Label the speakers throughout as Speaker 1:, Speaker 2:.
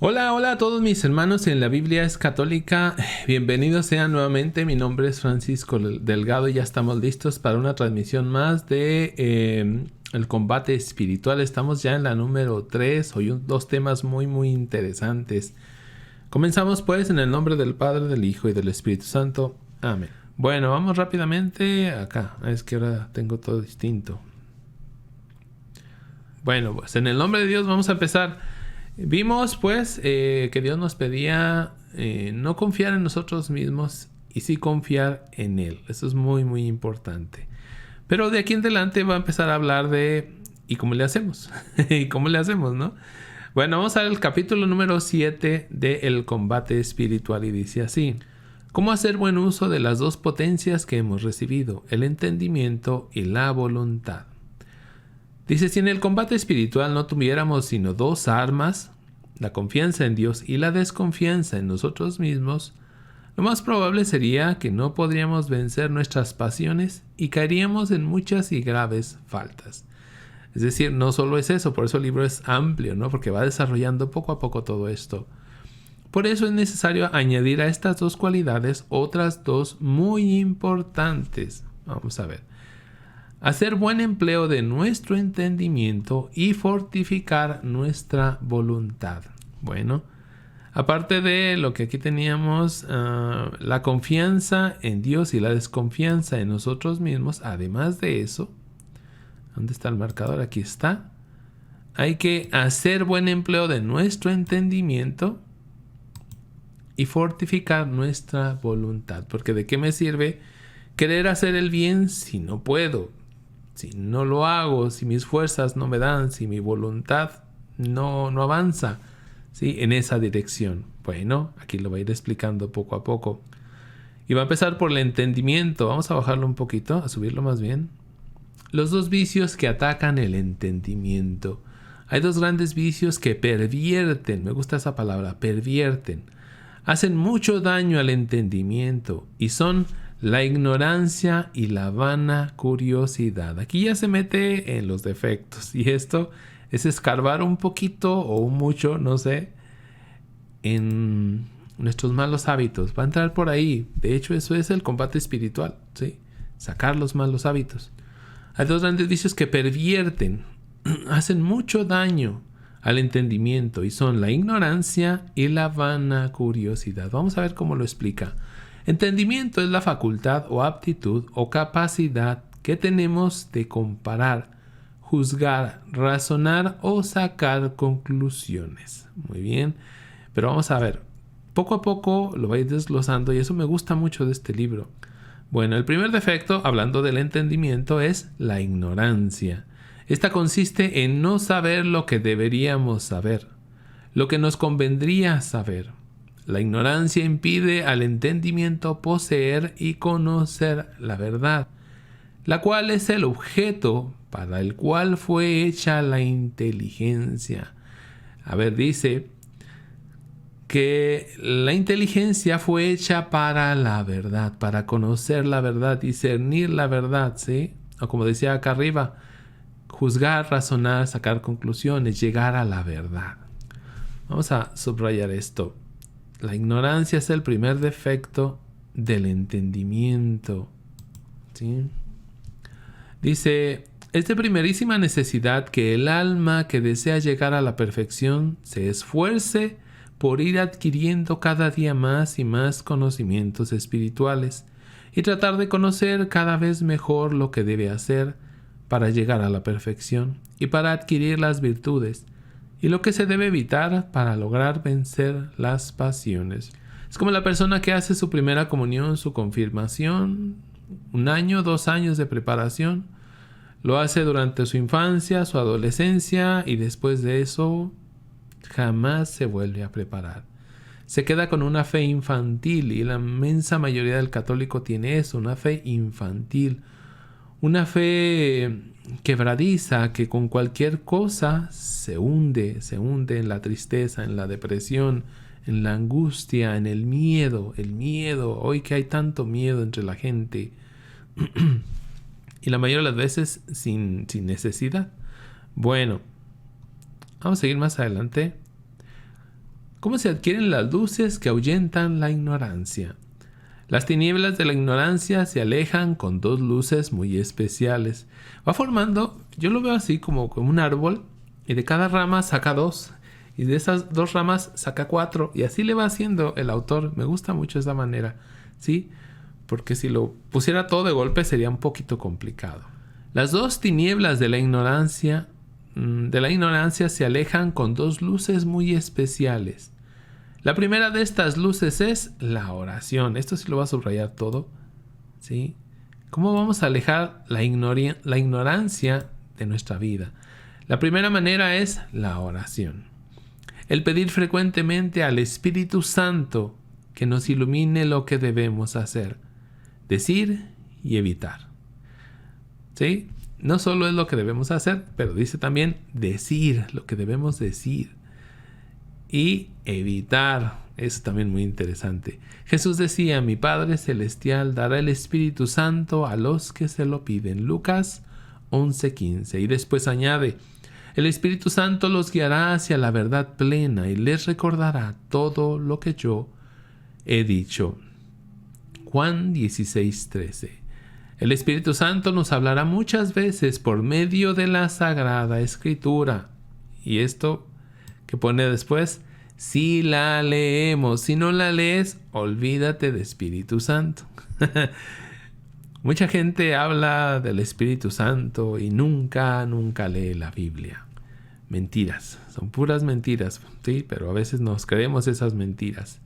Speaker 1: Hola, hola a todos mis hermanos en la Biblia es católica. Bienvenidos sean nuevamente. Mi nombre es Francisco Delgado y ya estamos listos para una transmisión más de el combate espiritual. Estamos ya en la número 3. Hoy dos temas muy interesantes. Comenzamos pues en el nombre del Padre, del Hijo y del Espíritu Santo. Amén. Bueno, vamos rápidamente acá. Es que ahora tengo todo distinto. Bueno, pues en el nombre de Dios vamos a empezar. Vimos pues que Dios nos pedía no confiar en nosotros mismos y sí confiar en Él. Eso es muy importante. Pero de aquí en adelante va a empezar a hablar de ¿y cómo le hacemos? ¿Y cómo le hacemos, no? Bueno, vamos a ver el capítulo número 7 de El combate espiritual y dice así: ¿Cómo hacer buen uso de las dos potencias que hemos recibido, el entendimiento y la voluntad? Dice, si en el combate espiritual no tuviéramos sino dos armas, la confianza en Dios y la desconfianza en nosotros mismos, lo más probable sería que no podríamos vencer nuestras pasiones y caeríamos en muchas y graves faltas. Es decir, no solo es eso, por eso el libro es amplio, ¿no? Porque va desarrollando poco a poco todo esto. Por eso es necesario añadir a estas dos cualidades otras dos muy importantes. Vamos a ver. Hacer buen empleo de nuestro entendimiento y fortificar nuestra voluntad. Bueno, aparte de lo que aquí teníamos, la confianza en Dios y la desconfianza en nosotros mismos, además de eso, ¿dónde está el marcador? Aquí está. Hay que hacer buen empleo de nuestro entendimiento y fortificar nuestra voluntad. Porque ¿de qué me sirve querer hacer el bien si no puedo? Si no lo hago, si mis fuerzas no me dan, si mi voluntad no avanza, ¿sí? En esa dirección. Bueno, aquí lo voy a ir explicando poco a poco. Y va a empezar por el entendimiento. Vamos a bajarlo un poquito, a subirlo más bien. Los dos vicios que atacan el entendimiento. Hay dos grandes vicios que pervierten, me gusta esa palabra, pervierten. Hacen mucho daño al entendimiento y son la ignorancia y la vana curiosidad. Aquí ya se mete en los defectos. Y esto es escarbar un poquito o mucho, no sé, en nuestros malos hábitos. Va a entrar por ahí. De hecho, eso es el combate espiritual, ¿sí? Sacar los malos hábitos. Hay dos grandes vicios que pervierten, hacen mucho daño al entendimiento y son la ignorancia y la vana curiosidad. Vamos a ver cómo lo explica. Entendimiento es la facultad o aptitud o capacidad que tenemos de comparar, juzgar, razonar o sacar conclusiones. Muy bien, pero vamos a ver, poco a poco lo vais desglosando y eso me gusta mucho de este libro. Bueno, el primer defecto, hablando del entendimiento, es la ignorancia. Esta consiste en no saber lo que deberíamos saber, lo que nos convendría saber. La ignorancia impide al entendimiento poseer y conocer la verdad, la cual es el objeto para el cual fue hecha la inteligencia. A ver, dice que la inteligencia fue hecha para la verdad, para conocer la verdad, discernir la verdad, ¿sí? O como decía acá arriba, juzgar, razonar, sacar conclusiones, llegar a la verdad. Vamos a subrayar esto. La ignorancia es el primer defecto del entendimiento, ¿sí? Dice, es de primerísima necesidad que el alma que desea llegar a la perfección se esfuerce por ir adquiriendo cada día más y más conocimientos espirituales y tratar de conocer cada vez mejor lo que debe hacer para llegar a la perfección y para adquirir las virtudes, y lo que se debe evitar para lograr vencer las pasiones. Es como la persona que hace su primera comunión, su confirmación, 1 año, 2 años de preparación. Lo hace durante su infancia, su adolescencia, y después de eso jamás se vuelve a preparar. Se queda con una fe infantil, y la inmensa mayoría del católico tiene eso, una fe infantil. Una fe quebradiza que con cualquier cosa se hunde en la tristeza, en la depresión, en la angustia, en el miedo. Hoy que hay tanto miedo entre la gente. Y la mayoría de las veces sin necesidad. Bueno, vamos a seguir más adelante. ¿Cómo se adquieren las luces que ahuyentan la ignorancia? Las tinieblas de la ignorancia se alejan con 2 luces muy especiales. Va formando, yo lo veo así como un árbol, y de cada rama saca 2. Y de esas 2 ramas saca 4. Y así le va haciendo el autor. Me gusta mucho esa manera, ¿sí? Porque si lo pusiera todo de golpe sería un poquito complicado. Las 2 tinieblas de la ignorancia se alejan con 2 luces muy especiales. La primera de estas luces es la oración. Esto sí lo va a subrayar todo, ¿sí? ¿Cómo vamos a alejar la ignorancia de nuestra vida? La primera manera es la oración. El pedir frecuentemente al Espíritu Santo que nos ilumine lo que debemos hacer, decir y evitar, ¿sí? No solo es lo que debemos hacer, pero dice también decir lo que debemos decir y evitar. Eso también muy interesante. Jesús decía: mi Padre Celestial dará el Espíritu Santo a los que se lo piden. Lucas 11:15. Y después añade: el Espíritu Santo los guiará hacia la verdad plena y les recordará todo lo que yo he dicho. Juan 16:13. El Espíritu Santo nos hablará muchas veces por medio de la Sagrada Escritura. Y esto que pone después: si la leemos. Si no la lees, olvídate de Espíritu Santo. Mucha gente habla del Espíritu Santo y nunca lee la Biblia. Mentiras, son puras mentiras, sí, pero a veces nos creemos esas mentiras.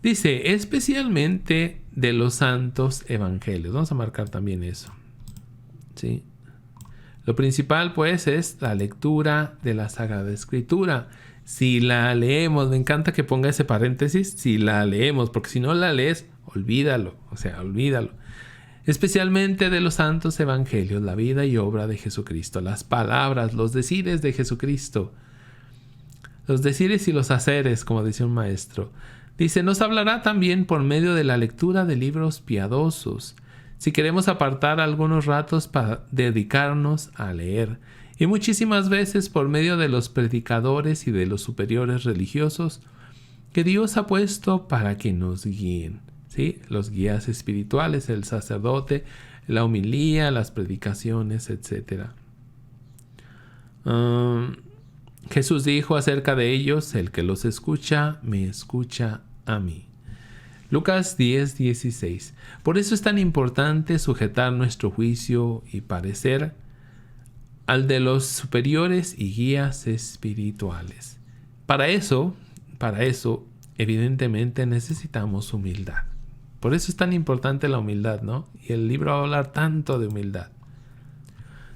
Speaker 1: Dice, especialmente de los santos evangelios. Vamos a marcar también eso, ¿sí? Lo principal, pues, es la lectura de la Sagrada Escritura. Si la leemos, me encanta que ponga ese paréntesis, si la leemos, porque si no la lees, olvídalo, olvídalo. Especialmente de los santos evangelios, la vida y obra de Jesucristo, las palabras, los decires de Jesucristo, los decires y los haceres, como dice un maestro. Dice, nos hablará también por medio de la lectura de libros piadosos, si queremos apartar algunos ratos para dedicarnos a leer, y muchísimas veces por medio de los predicadores y de los superiores religiosos que Dios ha puesto para que nos guíen, ¿sí? Los guías espirituales, el sacerdote, la homilía, las predicaciones, etc. Jesús dijo acerca de ellos: el que los escucha, me escucha a mí. Lucas 10:16. Por eso es tan importante sujetar nuestro juicio y parecer al de los superiores y guías espirituales. Para eso, evidentemente necesitamos humildad. Por eso es tan importante la humildad, ¿no? Y el libro va a hablar tanto de humildad.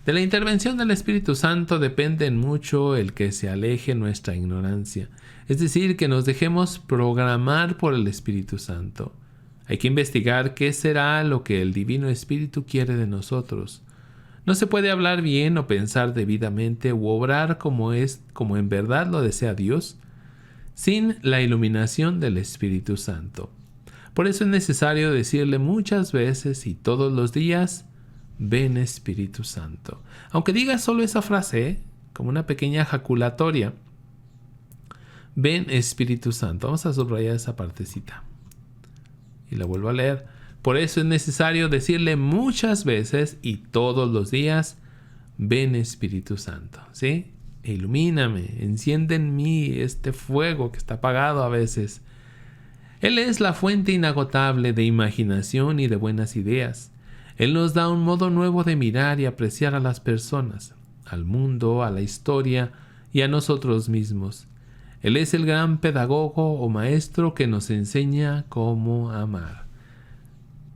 Speaker 1: De la intervención del Espíritu Santo depende mucho el que se aleje nuestra ignorancia. Es decir, que nos dejemos programar por el Espíritu Santo. Hay que investigar qué será lo que el Divino Espíritu quiere de nosotros. No se puede hablar bien o pensar debidamente u obrar como en verdad lo desea Dios sin la iluminación del Espíritu Santo. Por eso es necesario decirle muchas veces y todos los días: ven Espíritu Santo. Aunque diga solo esa frase, como una pequeña ejaculatoria. Ven Espíritu Santo. Vamos a subrayar esa partecita. Y la vuelvo a leer. Por eso es necesario decirle muchas veces y todos los días: ven Espíritu Santo, ¿sí? Ilumíname, enciende en mí este fuego que está apagado a veces. Él es la fuente inagotable de imaginación y de buenas ideas. Él nos da un modo nuevo de mirar y apreciar a las personas, al mundo, a la historia y a nosotros mismos. Él es el gran pedagogo o maestro que nos enseña cómo amar.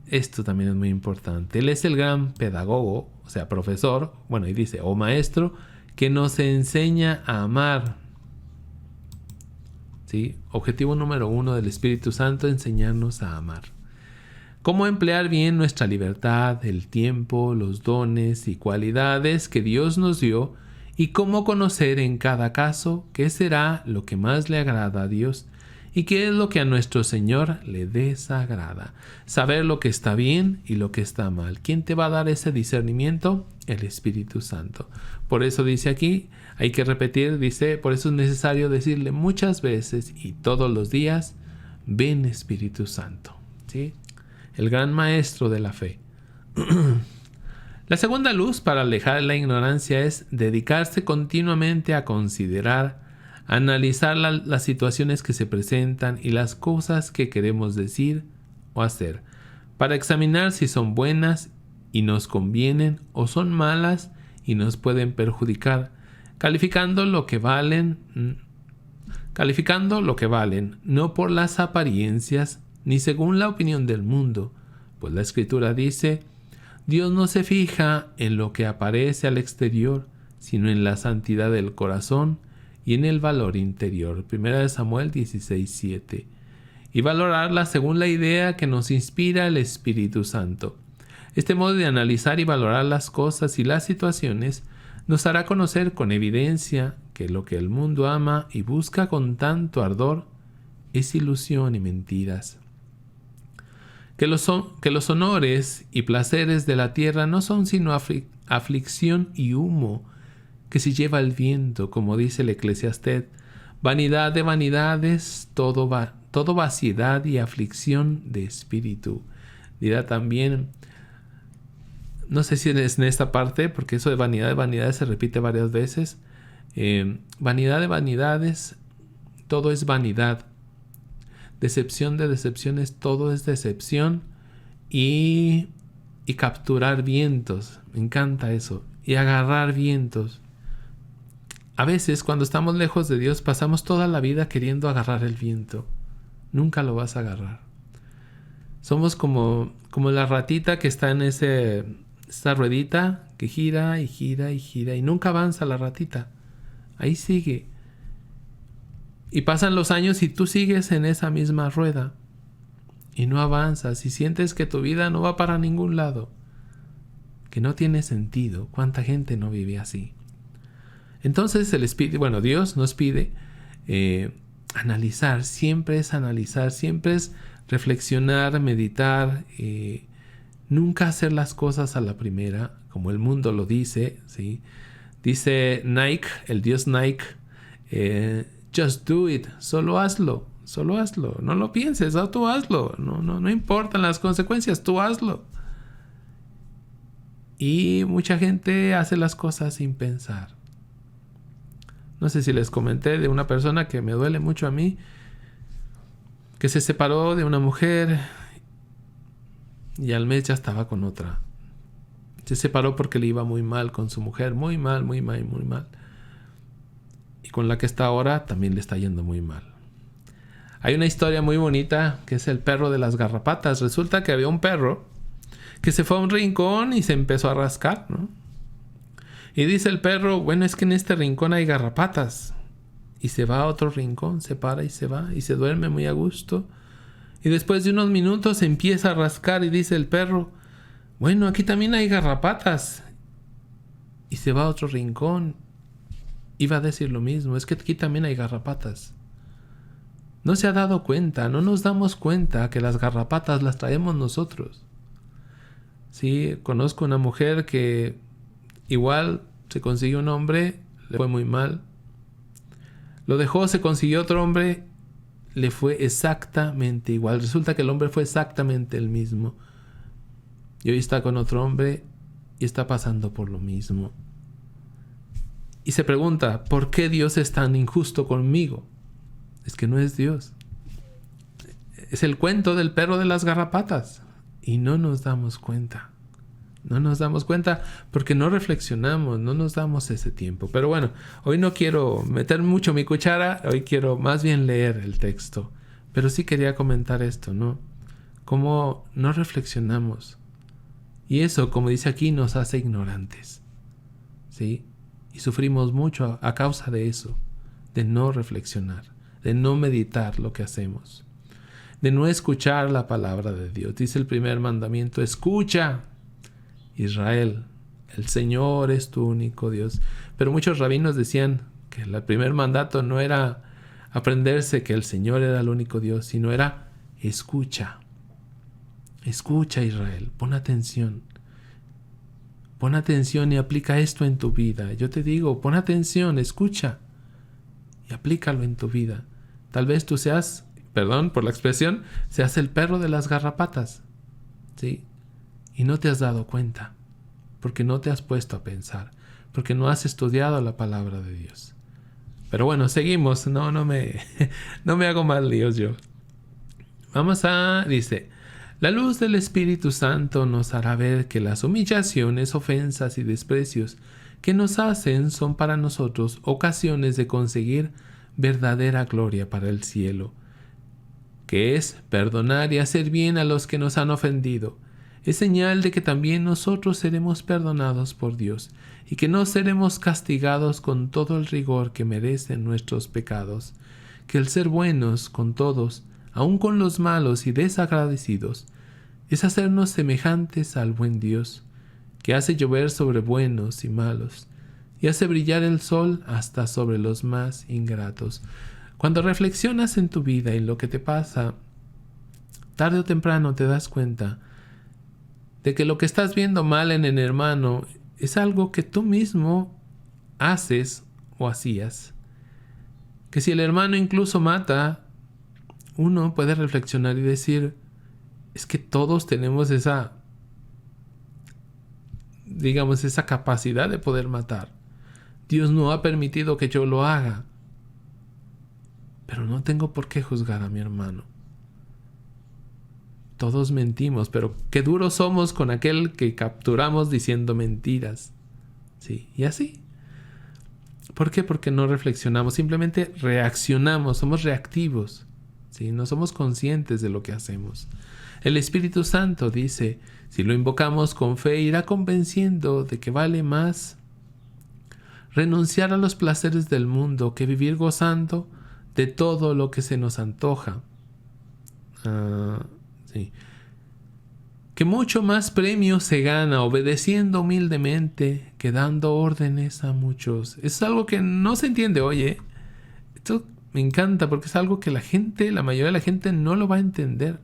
Speaker 1: Esto también es muy importante. Él es el gran pedagogo, o sea, profesor, y dice, o maestro, que nos enseña a amar. ¿Sí? Objetivo número 1 del Espíritu Santo: enseñarnos a amar. Cómo emplear bien nuestra libertad, el tiempo, los dones y cualidades que Dios nos dio, y cómo conocer en cada caso qué será lo que más le agrada a Dios y qué es lo que a nuestro Señor le desagrada. Saber lo que está bien y lo que está mal. ¿Quién te va a dar ese discernimiento? El Espíritu Santo. Por eso dice aquí, hay que repetir, dice, por eso es necesario decirle muchas veces y todos los días, ven Espíritu Santo. ¿Sí? El gran maestro de la fe. La segunda luz para alejar la ignorancia es dedicarse continuamente a considerar, analizar las situaciones que se presentan y las cosas que queremos decir o hacer, para examinar si son buenas y nos convienen o son malas y nos pueden perjudicar, calificando lo que valen, no por las apariencias ni según la opinión del mundo, pues la Escritura dice: Dios no se fija en lo que aparece al exterior, sino en la santidad del corazón y en el valor interior. 1 Samuel 16:7. Y valorarla según la idea que nos inspira el Espíritu Santo. Este modo de analizar y valorar las cosas y las situaciones nos hará conocer con evidencia que lo que el mundo ama y busca con tanto ardor es ilusión y mentiras. Que los honores y placeres de la tierra no son sino aflicción y humo que se lleva el viento, como dice el Eclesiastés: vanidad de vanidades, todo vaciedad y aflicción de espíritu. Dirá también, no sé si es en esta parte, porque eso de vanidades se repite varias veces. Vanidad de vanidades, todo es vanidad. Decepción de decepciones, todo es decepción. Y capturar vientos, me encanta eso. Y agarrar vientos. A veces, cuando estamos lejos de Dios, pasamos toda la vida queriendo agarrar el viento. Nunca lo vas a agarrar. Somos como la ratita que está en esta ruedita que gira y gira y gira y nunca avanza la ratita. Ahí sigue. Y pasan los años y tú sigues en esa misma rueda y no avanzas y sientes que tu vida no va para ningún lado, que no tiene sentido. ¿Cuánta gente no vive así? Entonces Dios nos pide analizar, siempre es reflexionar, meditar, nunca hacer las cosas a la primera, como el mundo lo dice, ¿sí? Dice Nike, el dios Nike, just do it, solo hazlo, no lo pienses, tú hazlo, no importan las consecuencias, tú hazlo. Y mucha gente hace las cosas sin pensar. No sé si les comenté de una persona que me duele mucho a mí, que se separó de una mujer y al mes ya estaba con otra. Se separó porque le iba muy mal con su mujer, muy mal. Y con la que está ahora también le está yendo muy mal. Hay una historia muy bonita que es el perro de las garrapatas. Resulta que había un perro que se fue a un rincón y se empezó a rascar, ¿no? Y dice el perro, bueno, es que en este rincón hay garrapatas. Y se va a otro rincón, se para y se va y se duerme muy a gusto. Y después de unos minutos se empieza a rascar y dice el perro, bueno, aquí también hay garrapatas. Y se va a otro rincón. Iba a decir lo mismo, es que aquí también hay garrapatas. No se ha dado cuenta, no nos damos cuenta que las garrapatas las traemos nosotros. Sí, conozco una mujer que igual se consiguió un hombre, le fue muy mal. Lo dejó, se consiguió otro hombre, le fue exactamente igual. Resulta que el hombre fue exactamente el mismo. Y hoy está con otro hombre y está pasando por lo mismo. Y se pregunta, ¿por qué Dios es tan injusto conmigo? Es que no es Dios. Es el cuento del perro de las garrapatas. Y no nos damos cuenta. No nos damos cuenta porque no reflexionamos, no nos damos ese tiempo. Pero bueno, hoy no quiero meter mucho mi cuchara, hoy quiero más bien leer el texto. Pero sí quería comentar esto, ¿no? Cómo no reflexionamos. Y eso, como dice aquí, nos hace ignorantes. ¿Sí? Y sufrimos mucho a causa de eso, de no reflexionar, de no meditar lo que hacemos, de no escuchar la palabra de Dios. Dice el primer mandamiento, escucha, Israel, el Señor es tu único Dios. Pero muchos rabinos decían que el primer mandato no era aprenderse que el Señor era el único Dios, sino era escucha. Escucha, Israel, pon atención. Pon atención y aplica esto en tu vida. Yo te digo, pon atención, escucha y aplícalo en tu vida. Tal vez tú seas, perdón por la expresión, seas el perro de las garrapatas, ¿sí? Y no te has dado cuenta, porque no te has puesto a pensar, porque no has estudiado la palabra de Dios. Pero bueno, seguimos. No me hago más líos yo. Dice, la luz del Espíritu Santo nos hará ver que las humillaciones, ofensas y desprecios que nos hacen son para nosotros ocasiones de conseguir verdadera gloria para el cielo, que es perdonar y hacer bien a los que nos han ofendido. Es señal de que también nosotros seremos perdonados por Dios y que no seremos castigados con todo el rigor que merecen nuestros pecados, que el ser buenos con todos, aun con los malos y desagradecidos, es hacernos semejantes al buen Dios, que hace llover sobre buenos y malos, y hace brillar el sol hasta sobre los más ingratos. Cuando reflexionas en tu vida y en lo que te pasa, tarde o temprano te das cuenta de que lo que estás viendo mal en el hermano es algo que tú mismo haces o hacías. Que si el hermano incluso mata, uno puede reflexionar y decir, es que todos tenemos esa capacidad de poder matar. Dios no ha permitido que yo lo haga, pero no tengo por qué juzgar a mi hermano. Todos mentimos, pero qué duros somos con aquel que capturamos diciendo mentiras. Sí, y así. ¿Por qué? Porque no reflexionamos, simplemente reaccionamos, somos reactivos. ¿Sí? No somos conscientes de lo que hacemos. El Espíritu Santo dice, si lo invocamos con fe, irá convenciendo de que vale más renunciar a los placeres del mundo que vivir gozando de todo lo que se nos antoja. Sí. Que mucho más premio se gana obedeciendo humildemente que dando órdenes a muchos. Es algo que no se entiende hoy, ¿eh? Esto me encanta porque es algo que la mayoría de la gente no lo va a entender.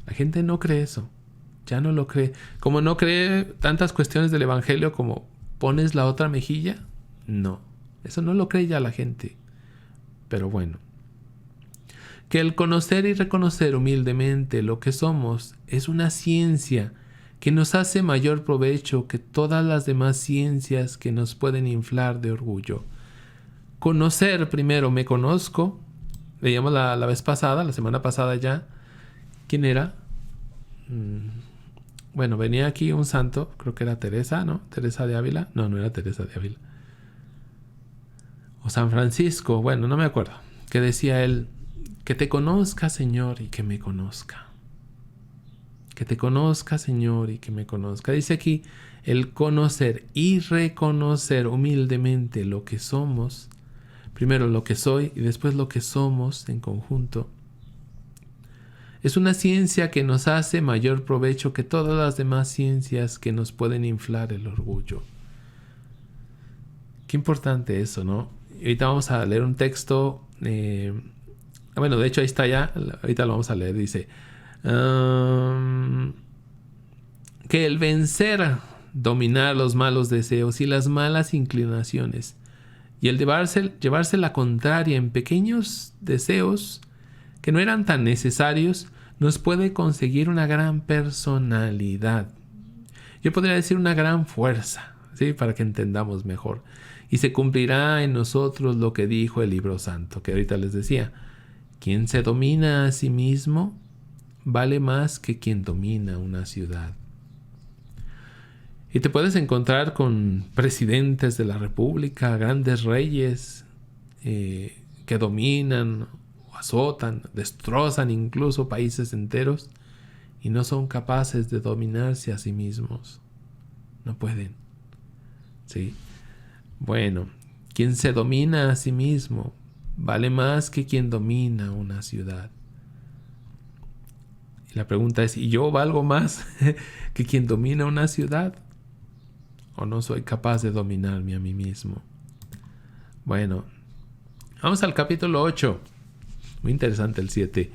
Speaker 1: La gente no cree eso. Ya no lo cree. Como no cree tantas cuestiones del evangelio como pones la otra mejilla. No. Eso no lo cree ya la gente. Pero bueno. Que el conocer y reconocer humildemente lo que somos es una ciencia que nos hace mayor provecho que todas las demás ciencias que nos pueden inflar de orgullo. Conocer primero, me conozco. Leíamos la vez pasada, la semana pasada ya. ¿Quién era? Bueno, venía aquí un santo, creo que era Teresa, ¿no? Teresa de Ávila. No era Teresa de Ávila. O San Francisco, bueno, no me acuerdo. Que decía él, que te conozca, Señor, y que me conozca. Que te conozca, Señor, y que me conozca. Dice aquí, el conocer y reconocer humildemente lo que somos. Primero lo que soy y después lo que somos en conjunto. Es una ciencia que nos hace mayor provecho que todas las demás ciencias que nos pueden inflar el orgullo. Qué importante eso, ¿no? Y ahorita vamos a leer un texto. Bueno, de hecho ahí está ya. Ahorita lo vamos a leer. Dice que el vencer, dominar los malos deseos y las malas inclinaciones y el llevarse la contraria en pequeños deseos que no eran tan necesarios, nos puede conseguir una gran personalidad. Yo podría decir una gran fuerza, ¿sí? Para que entendamos mejor. Y se cumplirá en nosotros lo que dijo el libro santo, que ahorita les decía. Quien se domina a sí mismo vale más que quien domina una ciudad. Y te puedes encontrar con presidentes de la república, grandes reyes que dominan, azotan, destrozan incluso países enteros y no son capaces de dominarse a sí mismos. No pueden. ¿Sí? Bueno, quien se domina a sí mismo vale más que quien domina una ciudad. Y la pregunta es, ¿y yo valgo más que quien domina una ciudad? ¿O no soy capaz de dominarme a mí mismo? Bueno, Vamos al capítulo 8. Muy interesante el 7.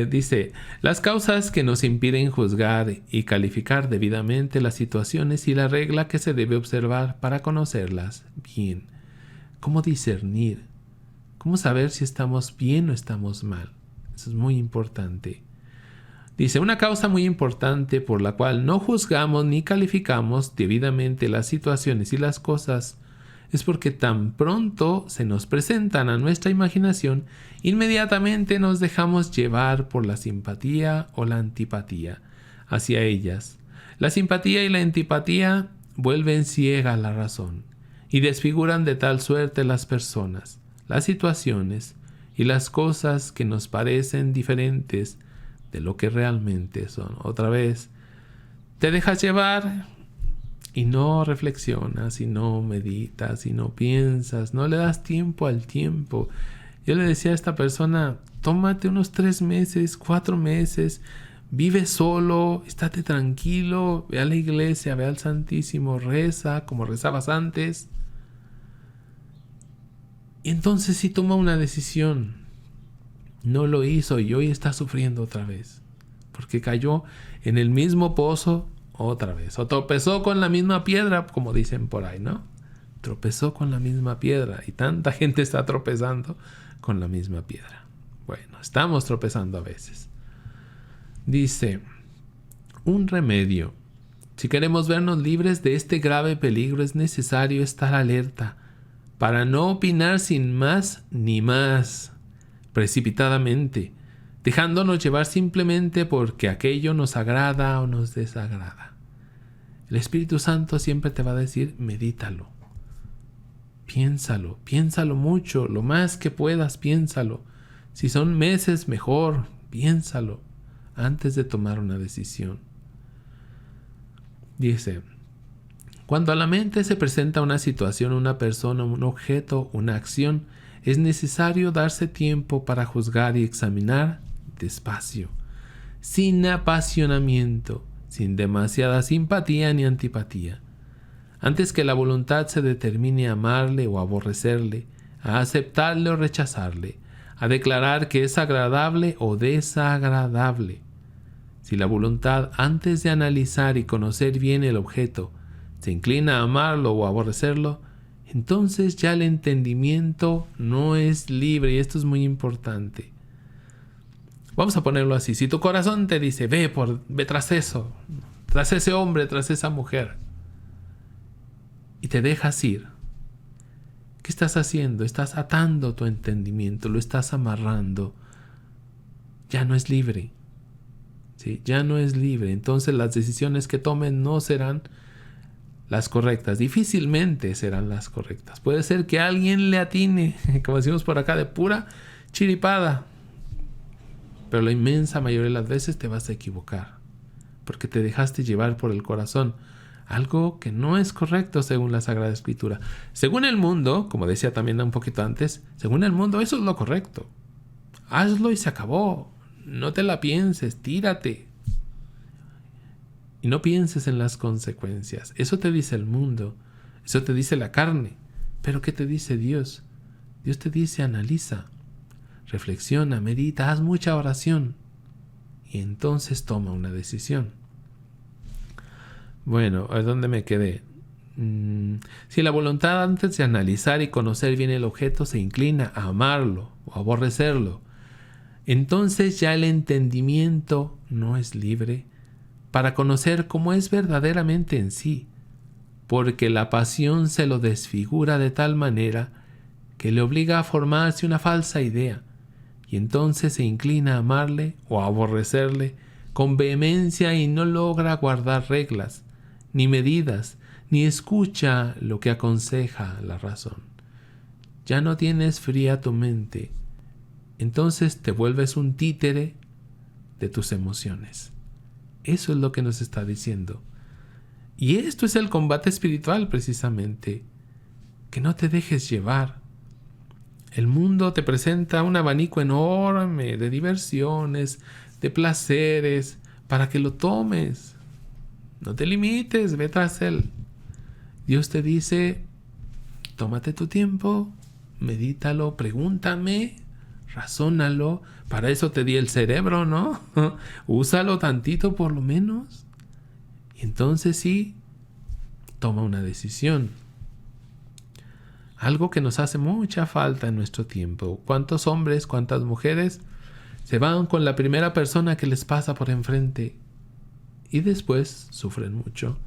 Speaker 1: Dice, las causas que nos impiden juzgar y calificar debidamente las situaciones y la regla que se debe observar para conocerlas bien. ¿Cómo discernir? ¿Cómo saber si estamos bien o estamos mal? Eso es muy importante. Dice, una causa muy importante por la cual no juzgamos ni calificamos debidamente las situaciones y las cosas es porque tan pronto se nos presentan a nuestra imaginación, inmediatamente nos dejamos llevar por la simpatía o la antipatía hacia ellas. La simpatía y la antipatía vuelven ciega la razón y desfiguran de tal suerte las personas, las situaciones y las cosas que nos parecen diferentes de lo que realmente son. Otra vez, te dejas llevar y no reflexionas, y no meditas, y no piensas, no le das tiempo al tiempo. Yo le decía a esta persona, tómate unos 3 meses, 4 meses, vive solo, estate tranquilo, ve a la iglesia, ve al Santísimo, reza como rezabas antes. Y entonces sí toma una decisión. No lo hizo y hoy está sufriendo otra vez, porque cayó en el mismo pozo otra vez, o tropezó con la misma piedra, como dicen por ahí, ¿no? Tropezó con la misma piedra, y tanta gente está tropezando con la misma piedra. Bueno, estamos tropezando a veces. Dice, un remedio. Si queremos vernos libres de este grave peligro, es necesario estar alerta para no opinar sin más ni más, precipitadamente, dejándonos llevar simplemente porque aquello nos agrada o nos desagrada. El Espíritu Santo siempre te va a decir, medítalo, piénsalo mucho, lo más que puedas, piénsalo. Si son meses, mejor, piénsalo antes de tomar una decisión. Dice, cuando a la mente se presenta una situación, una persona, un objeto, una acción, es necesario darse tiempo para juzgar y examinar despacio, sin apasionamiento, sin demasiada simpatía ni antipatía. Antes que la voluntad se determine a amarle o aborrecerle, a aceptarle o rechazarle, a declarar que es agradable o desagradable. Si la voluntad, antes de analizar y conocer bien el objeto, se inclina a amarlo o a aborrecerlo, entonces ya el entendimiento no es libre, y esto es muy importante. Vamos a ponerlo así. Si tu corazón te dice, ve tras eso, tras ese hombre, tras esa mujer, y te dejas ir, ¿qué estás haciendo? Estás atando tu entendimiento, lo estás amarrando. Ya no es libre. ¿Sí? Ya no es libre. Entonces las decisiones que tomen no serán las correctas. Difícilmente serán las correctas. Puede ser que alguien le atine, como decimos por acá, de pura chiripada. Pero la inmensa mayoría de las veces te vas a equivocar, porque te dejaste llevar por el corazón, algo que no es correcto según la Sagrada Escritura. Según el mundo, como decía también un poquito antes, según el mundo eso es lo correcto. Hazlo y se acabó. No te la pienses, tírate. Y no pienses en las consecuencias. Eso te dice el mundo, eso te dice la carne. Pero ¿qué te dice Dios? Dios te dice, analiza, reflexiona, medita, haz mucha oración y entonces toma una decisión. Bueno, ¿a dónde me quedé? Si la voluntad, antes de analizar y conocer bien el objeto, se inclina a amarlo o a aborrecerlo, entonces ya el entendimiento no es libre para conocer cómo es verdaderamente en sí, porque la pasión se lo desfigura de tal manera que le obliga a formarse una falsa idea, y entonces se inclina a amarle o a aborrecerle con vehemencia y no logra guardar reglas, ni medidas, ni escucha lo que aconseja la razón. Ya no tienes fría tu mente, entonces te vuelves un títere de tus emociones. Eso es lo que nos está diciendo. Y esto es el combate espiritual precisamente, que no te dejes llevar. El mundo te presenta un abanico enorme de diversiones, de placeres, para que lo tomes. No te limites, ve tras él. Dios te dice, tómate tu tiempo, medítalo, pregúntame, razónalo. Para eso te di el cerebro, ¿no? Úsalo tantito por lo menos. Y entonces sí, toma una decisión. Algo que nos hace mucha falta en nuestro tiempo. ¿Cuántos hombres, cuántas mujeres se van con la primera persona que les pasa por enfrente y después sufren mucho?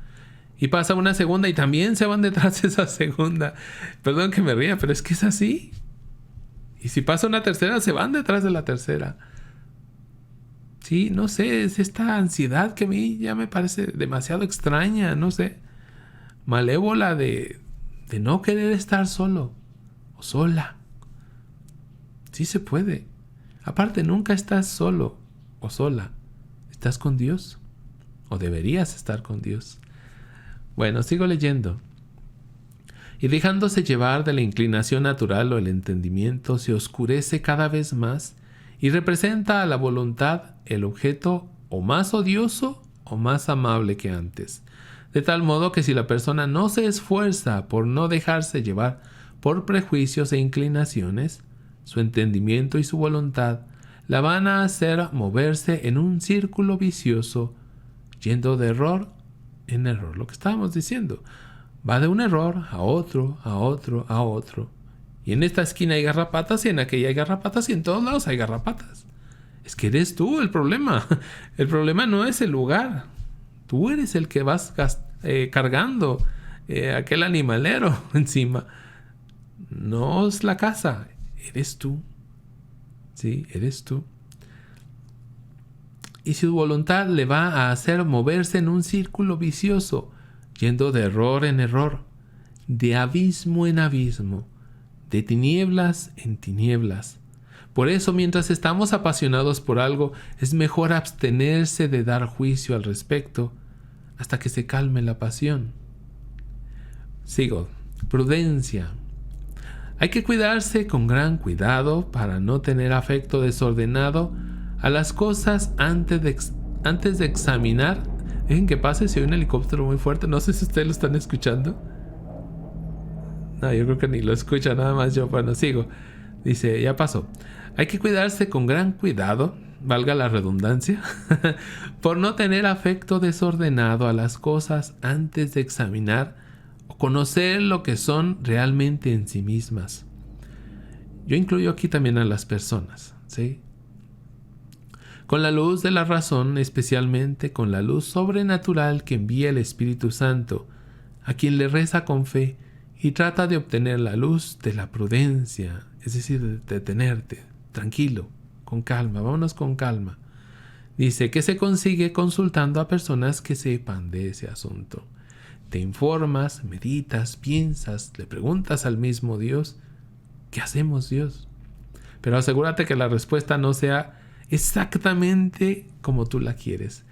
Speaker 1: Y pasa una segunda y también se van detrás de esa segunda. Perdón que me ría, pero es que es así. Y si pasa una tercera, se van detrás de la tercera. Sí, no sé, es esta ansiedad que a mí ya me parece demasiado extraña, no sé, malévola de no querer estar solo o sola. Sí se puede. Aparte, nunca estás solo o sola. Estás con Dios. O deberías estar con Dios. Bueno, sigo leyendo. Y dejándose llevar de la inclinación natural o el entendimiento, se oscurece cada vez más y representa a la voluntad el objeto o más odioso o más amable que antes. De tal modo que si la persona no se esfuerza por no dejarse llevar por prejuicios e inclinaciones, su entendimiento y su voluntad la van a hacer moverse en un círculo vicioso, yendo de error en error. Lo que estábamos diciendo. Va de un error a otro, a otro, a otro. Y en esta esquina hay garrapatas y en aquella hay garrapatas y en todos lados hay garrapatas. Es que eres tú el problema. El problema no es el lugar. Tú eres el que vas cargando aquel animalero encima. No es la casa. Eres tú. Sí, eres tú. Y su voluntad le va a hacer moverse en un círculo vicioso, yendo de error en error, de abismo en abismo, de tinieblas en tinieblas. Por eso, mientras estamos apasionados por algo, es mejor abstenerse de dar juicio al respecto hasta que se calme la pasión. Sigo. Prudencia. Hay que cuidarse con gran cuidado para no tener afecto desordenado a las cosas antes de examinar. Dejen que pase, si hay un helicóptero muy fuerte. No sé si ustedes lo están escuchando. No, yo creo que ni lo escucha, nada más yo. Bueno, sigo. Dice, ya pasó. Hay que cuidarse con gran cuidado, valga la redundancia, por no tener afecto desordenado a las cosas antes de examinar o conocer lo que son realmente en sí mismas. Yo incluyo aquí también a las personas, ¿sí? Con la luz de la razón, especialmente con la luz sobrenatural que envía el Espíritu Santo, a quien le reza con fe y trata de obtener la luz de la prudencia, es decir, de detenerte, tranquilo, con calma, vámonos con calma. Dice que se consigue consultando a personas que sepan de ese asunto. Te informas, meditas, piensas, le preguntas al mismo Dios, ¿qué hacemos, Dios? Pero asegúrate que la respuesta no sea exactamente como tú la quieres.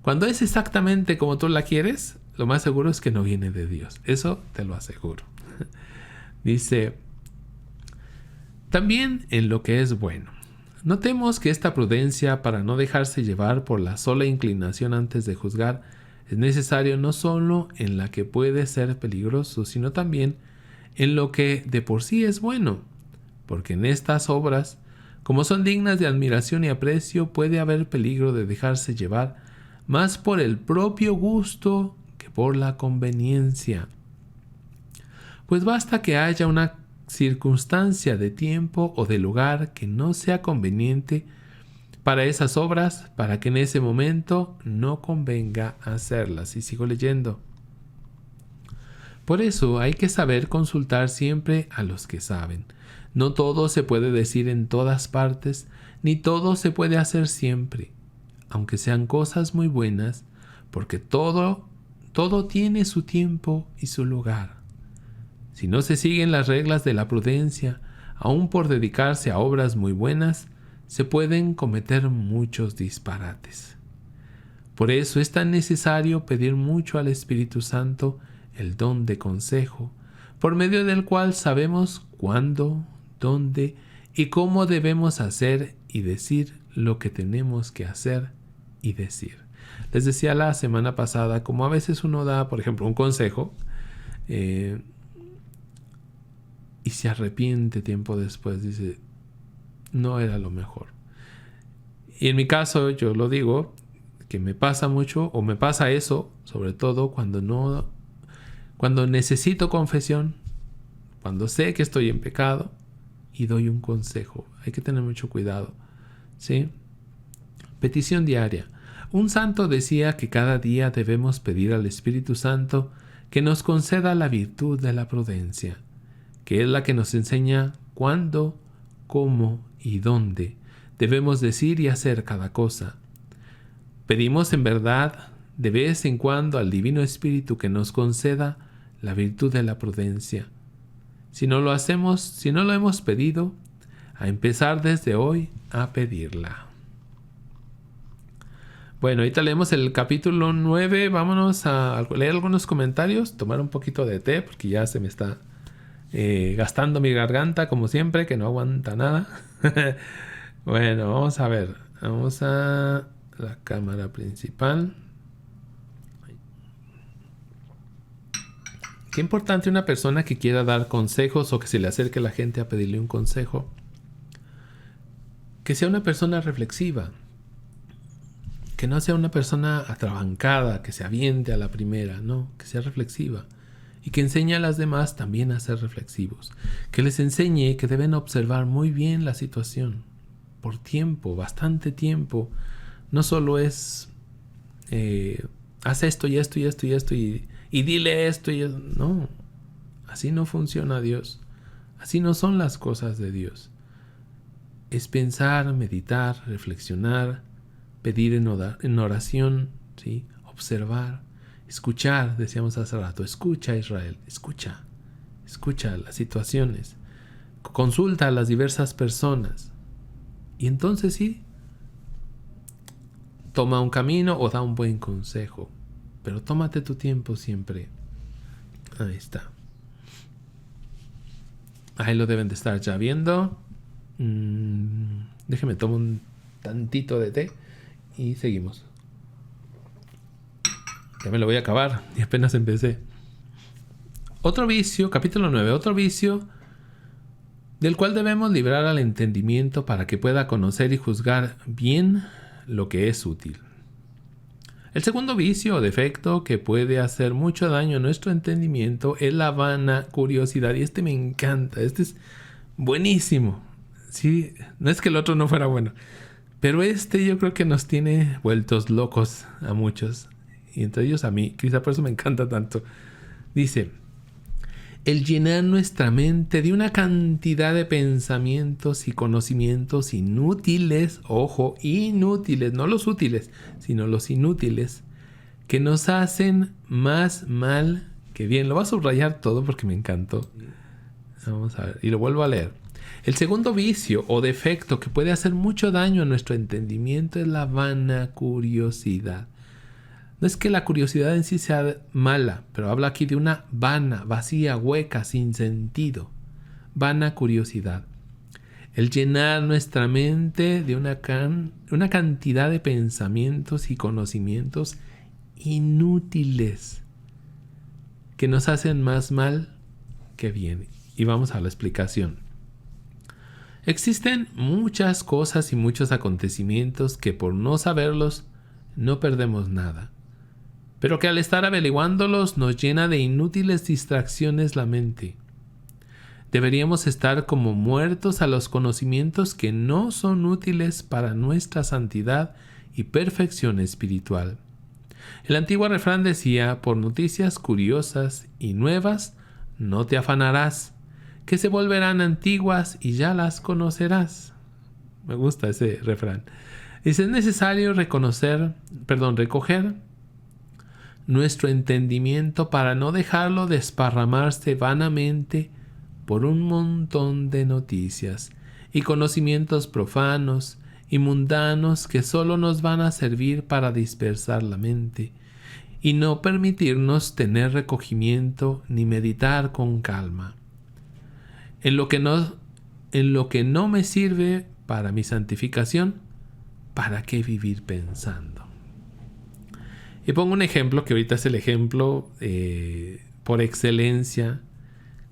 Speaker 1: Cuando es exactamente como tú la quieres, lo más seguro es que no viene de Dios. Eso te lo aseguro. Dice, también en lo que es bueno. Notemos que esta prudencia para no dejarse llevar por la sola inclinación antes de juzgar es necesario no solo en la que puede ser peligroso, sino también en lo que de por sí es bueno, porque en estas obras, como son dignas de admiración y aprecio, puede haber peligro de dejarse llevar más por el propio gusto que por la conveniencia. Pues basta que haya una circunstancia de tiempo o de lugar que no sea conveniente para esas obras, para que en ese momento no convenga hacerlas. Y sigo leyendo. Por eso hay que saber consultar siempre a los que saben. No todo se puede decir en todas partes, ni todo se puede hacer siempre, aunque sean cosas muy buenas, porque todo tiene su tiempo y su lugar. Si no se siguen las reglas de la prudencia, aun por dedicarse a obras muy buenas, se pueden cometer muchos disparates. Por eso es tan necesario pedir mucho al Espíritu Santo el don de consejo, por medio del cual sabemos cuándo, dónde y cómo debemos hacer y decir lo que tenemos que hacer y decir. Les decía la semana pasada, como a veces uno da, por ejemplo, un consejo, y y se arrepiente tiempo después. Dice, no era lo mejor. Y en mi caso, yo lo digo, que me pasa mucho, o me pasa eso, sobre todo cuando necesito confesión, cuando sé que estoy en pecado y doy un consejo. Hay que tener mucho cuidado, ¿sí? Petición diaria. Un santo decía que cada día debemos pedir al Espíritu Santo que nos conceda la virtud de la prudencia, que es la que nos enseña cuándo, cómo y dónde debemos decir y hacer cada cosa. Pedimos en verdad de vez en cuando al Divino Espíritu que nos conceda la virtud de la prudencia. Si no lo hemos pedido, a empezar desde hoy a pedirla. Bueno, ahorita leemos el capítulo 9. Vámonos a leer algunos comentarios, tomar un poquito de té, porque ya se me está gastando mi garganta, como siempre, que no aguanta nada. Bueno, vamos a ver. Vamos a la cámara principal. Qué importante una persona que quiera dar consejos o que se le acerque a la gente a pedirle un consejo. Que sea una persona reflexiva. Que no sea una persona atrabancada, que se aviente a la primera, no, que sea reflexiva. Y que enseñe a las demás también a ser reflexivos. Que les enseñe que deben observar muy bien la situación. Por tiempo, bastante tiempo. No solo es haz esto y esto y esto y esto y dile esto y esto. No, así no funciona Dios. Así no son las cosas de Dios. Es pensar, meditar, reflexionar, pedir en oración, ¿sí? Observar, escuchar, decíamos hace rato, escucha Israel, escucha las situaciones, consulta a las diversas personas y entonces sí, toma un camino o da un buen consejo, pero tómate tu tiempo siempre. Ahí está. Ahí lo deben de estar ya viendo. Déjeme tomar un tantito de té y seguimos. Ya me lo voy a acabar y apenas empecé. Otro vicio, capítulo 9, otro vicio del cual debemos librar al entendimiento para que pueda conocer y juzgar bien lo que es útil. El segundo vicio o defecto que puede hacer mucho daño a nuestro entendimiento es la vana curiosidad. Y este me encanta, este es buenísimo. Sí, no es que el otro no fuera bueno, pero este yo creo que nos tiene vueltos locos a muchos. Y entre ellos a mí, quizá por eso me encanta tanto. Dice, el llenar nuestra mente de una cantidad de pensamientos y conocimientos inútiles, ojo, inútiles, no los útiles, sino los inútiles, que nos hacen más mal que bien. Lo voy a subrayar todo porque me encantó. Vamos a ver, y lo vuelvo a leer. El segundo vicio o defecto que puede hacer mucho daño a nuestro entendimiento es la vana curiosidad. No es que la curiosidad en sí sea mala, pero habla aquí de una vana, vacía, hueca, sin sentido. Vana curiosidad. El llenar nuestra mente de una cantidad de pensamientos y conocimientos inútiles que nos hacen más mal que bien. Y vamos a la explicación. Existen muchas cosas y muchos acontecimientos que por no saberlos no perdemos nada, pero que al estar averiguándolos nos llena de inútiles distracciones la mente. Deberíamos estar como muertos a los conocimientos que no son útiles para nuestra santidad y perfección espiritual. El antiguo refrán decía, por noticias curiosas y nuevas no te afanarás, que se volverán antiguas y ya las conocerás. Me gusta ese refrán. Dice, es necesario recoger nuestro entendimiento para no dejarlo desparramarse vanamente por un montón de noticias y conocimientos profanos y mundanos que solo nos van a servir para dispersar la mente y no permitirnos tener recogimiento ni meditar con calma. En lo que no me sirve para mi santificación, ¿para qué vivir pensando? Y pongo un ejemplo que ahorita es el ejemplo por excelencia,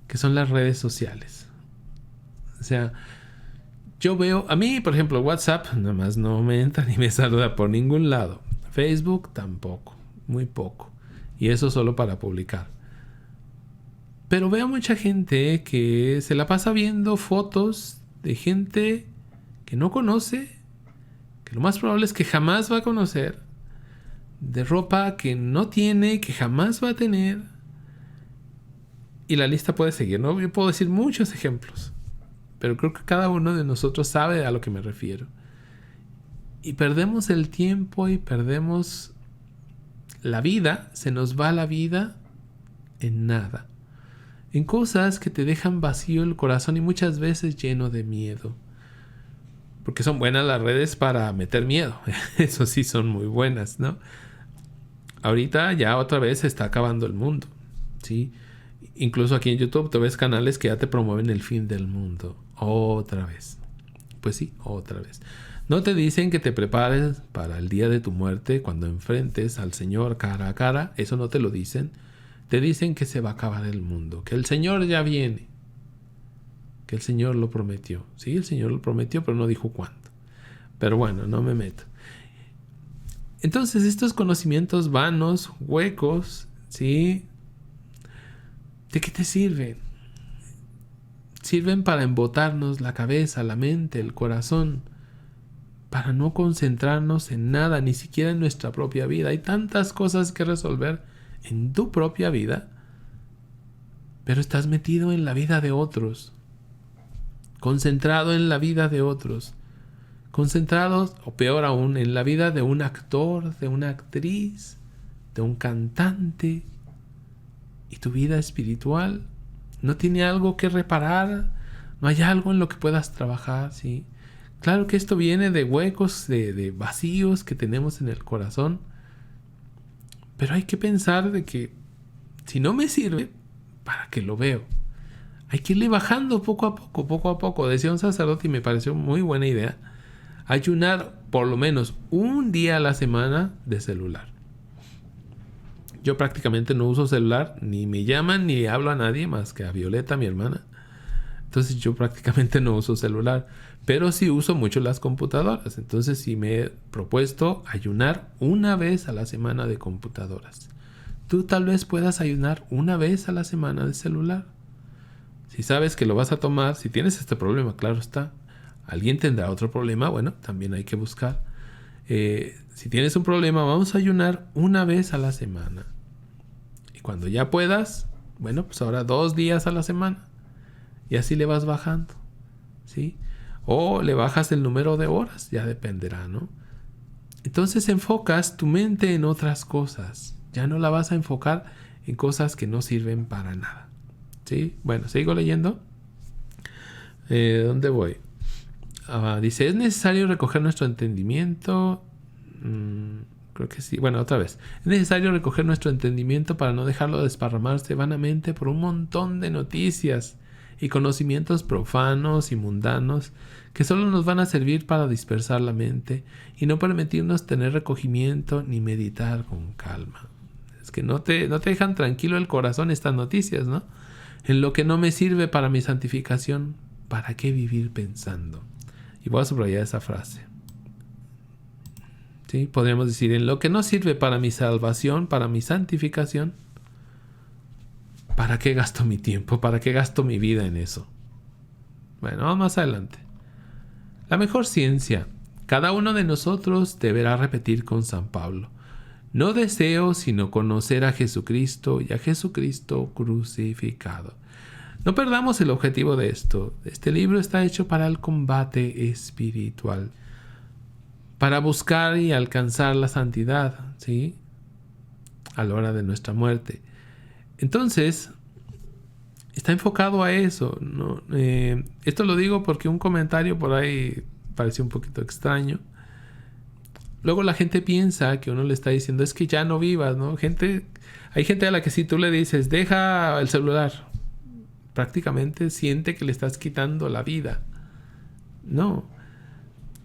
Speaker 1: que son las redes sociales. O sea, yo veo, a mí, por ejemplo, WhatsApp nada más no me entra ni me saluda por ningún lado. Facebook tampoco, muy poco. Y eso solo para publicar. Pero veo mucha gente que se la pasa viendo fotos de gente que no conoce, que lo más probable es que jamás va a conocer, de ropa que no tiene, que jamás va a tener. Y la lista puede seguir, ¿no? Yo puedo decir muchos ejemplos. Pero creo que cada uno de nosotros sabe a lo que me refiero. Y perdemos el tiempo y perdemos la vida. Se nos va la vida en nada. En cosas que te dejan vacío el corazón y muchas veces lleno de miedo. Porque son buenas las redes para meter miedo. Eso sí son muy buenas, ¿no? Ahorita ya otra vez se está acabando el mundo, ¿sí? Incluso aquí en YouTube tú ves canales que ya te promueven el fin del mundo. Otra vez. Pues sí, otra vez. No te dicen que te prepares para el día de tu muerte cuando enfrentes al Señor cara a cara. Eso no te lo dicen. Te dicen que se va a acabar el mundo. Que el Señor ya viene. Que el Señor lo prometió. Sí, el Señor lo prometió, pero no dijo cuándo. Pero bueno, no me meto. Entonces estos conocimientos vanos, huecos, ¿sí? ¿De qué te sirven? Sirven para embotarnos la cabeza, la mente, el corazón, para no concentrarnos en nada, ni siquiera en nuestra propia vida. Hay tantas cosas que resolver en tu propia vida, pero estás metido en la vida de otros, concentrado en la vida de otros, concentrados, o peor aún, en la vida de un actor, de una actriz, de un cantante. Y tu vida espiritual no tiene algo que reparar, no hay algo en lo que puedas trabajar, ¿sí? Claro que esto viene de huecos, de vacíos que tenemos en el corazón, pero hay que pensar de que si no me sirve, ¿para qué lo veo? Hay que irle bajando poco a poco, poco a poco. Decía un sacerdote y me pareció muy buena idea, ayunar por lo menos un día a la semana de celular. Yo prácticamente no uso celular, ni me llaman ni hablo a nadie más que a Violeta, mi hermana. Entonces yo prácticamente no uso celular, pero sí uso mucho las computadoras. Entonces sí me he propuesto ayunar una vez a la semana de computadoras. Tú tal vez puedas ayunar una vez a la semana de celular. Si sabes que lo vas a tomar, si tienes este problema, claro está. Alguien tendrá otro problema, bueno, también hay que buscar. Si tienes un problema, vamos a ayunar una vez a la semana. Y cuando ya puedas, bueno, pues ahora 2 días a la semana. Y así le vas bajando, ¿sí? O le bajas el número de horas, ya dependerá, ¿no? Entonces enfocas tu mente en otras cosas. Ya no la vas a enfocar en cosas que no sirven para nada, ¿sí? Bueno, sigo leyendo. ¿Dónde voy? Dice, ¿es necesario recoger nuestro entendimiento? Creo que sí. Bueno, otra vez. Es necesario recoger nuestro entendimiento para no dejarlo desparramarse vanamente por un montón de noticias y conocimientos profanos y mundanos que solo nos van a servir para dispersar la mente y no permitirnos tener recogimiento ni meditar con calma. Es que no te dejan tranquilo el corazón estas noticias, ¿no? En lo que no me sirve para mi santificación, ¿para qué vivir pensando? Y voy a subrayar esa frase. ¿Sí? Podríamos decir, en lo que no sirve para mi salvación, para mi santificación, ¿para qué gasto mi tiempo? ¿Para qué gasto mi vida en eso? Bueno, vamos más adelante. La mejor ciencia. Cada uno de nosotros deberá repetir con San Pablo: no deseo sino conocer a Jesucristo y a Jesucristo crucificado. No perdamos el objetivo de esto. Este libro está hecho para el combate espiritual, para buscar y alcanzar la santidad, ¿sí? A la hora de nuestra muerte. Entonces, está enfocado a eso, ¿no? Esto lo digo porque un comentario por ahí pareció un poquito extraño. Luego la gente piensa que uno le está diciendo, es que ya no vivas, ¿no? Hay gente a la que si tú le dices, deja el celular, prácticamente siente que le estás quitando la vida. No.